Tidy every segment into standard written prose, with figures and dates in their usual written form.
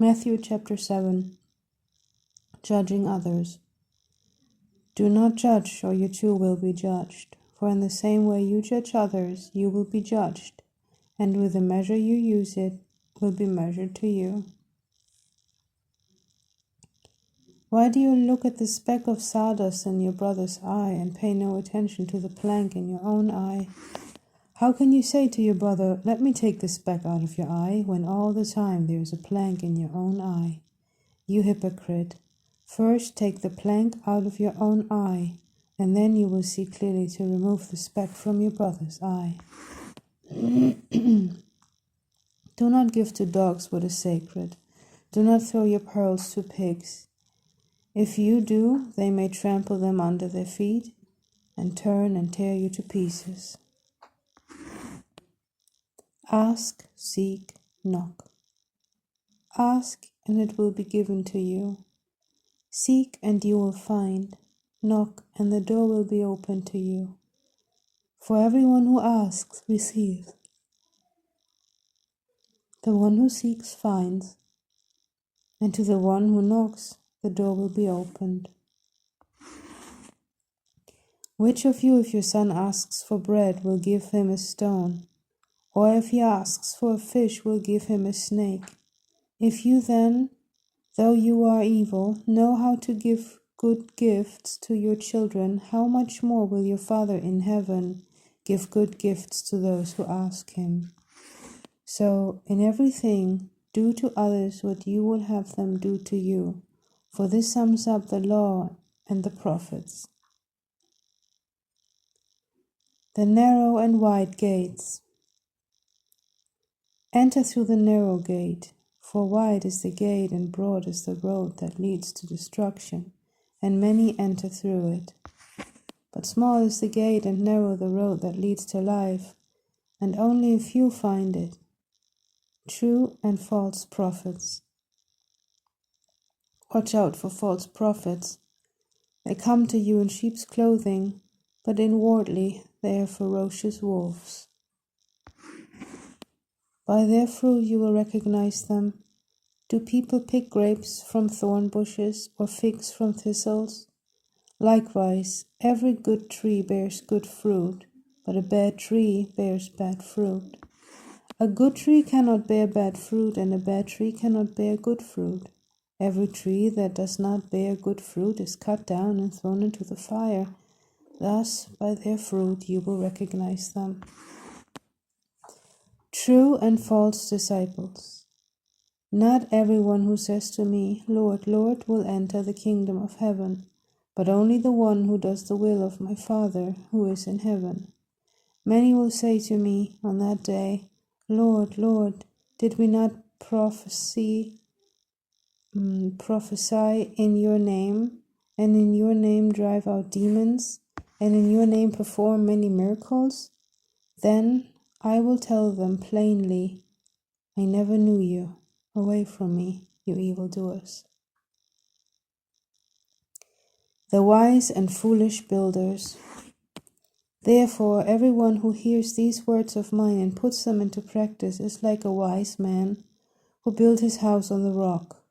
Matthew chapter 7. Judging others. Do not judge, or you too will be judged. For in the same way you judge others, you will be judged, and with the measure you use it will be measured to you. Why do you look at the speck of sawdust in your brother's eye and pay no attention to the plank in your own eye? How can you say to your brother, "Let me take the speck out of your eye," when all the time there is a plank in your own eye? You hypocrite! First take the plank out of your own eye, and then you will see clearly to remove the speck from your brother's eye. Do not give to dogs what is sacred. Do not throw your pearls to pigs. If you do, they may trample them under their feet and turn and tear you to pieces. Ask, seek, knock. Ask, and it will be given to you. Seek, and you will find. Knock, and the door will be opened to you. For everyone who asks receives. The one who seeks finds, and to the one who knocks the door will be opened. Which of you, if your son asks for bread, will give him a stone? Or if he asks for a fish, will give him a snake? If you then, though you are evil, know how to give good gifts to your children, how much more will your Father in heaven give good gifts to those who ask him? So, in everything, do to others what you would have them do to you, for this sums up the law and the prophets. The narrow and wide gates. Enter through the narrow gate, for wide is the gate and broad is the road that leads to destruction, and many enter through it. But small is the gate and narrow the road that leads to life, and only a few find it. True and false prophets. Watch out for false prophets. They come to you in sheep's clothing, but inwardly they are ferocious wolves. By their fruit you will recognize them. Do people pick grapes from thorn bushes or figs from thistles? Likewise, every good tree bears good fruit, but a bad tree bears bad fruit. A good tree cannot bear bad fruit, and a bad tree cannot bear good fruit. Every tree that does not bear good fruit is cut down and thrown into the fire. Thus, by their fruit you will recognize them. True and false disciples. Not everyone who says to me, "Lord, Lord," will enter the kingdom of heaven, but only the one who does the will of my Father who is in heaven. Many will say to me on that day, "Lord, Lord, did we not prophesy in your name, and in your name drive out demons, and in your name perform many miracles?" Then I will tell them plainly, "I never knew you. Away from me, you evildoers." The wise and foolish builders. Therefore, everyone who hears these words of mine and puts them into practice is like a wise man who built his house on the rock.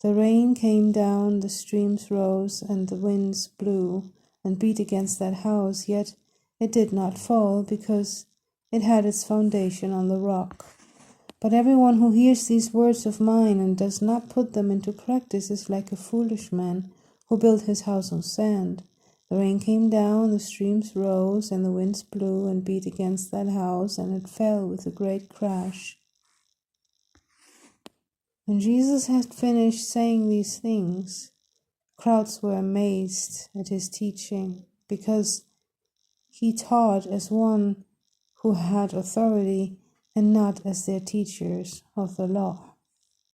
The rain came down, the streams rose, and the winds blew and beat against that house, yet it did not fall, because it had its foundation on the rock. But everyone who hears these words of mine and does not put them into practice is like a foolish man who built his house on sand. The rain came down, the streams rose, and the winds blew and beat against that house, and it fell with a great crash. When Jesus had finished saying these things, crowds were amazed at his teaching, because he taught as one who had authority and not as their teachers of the law.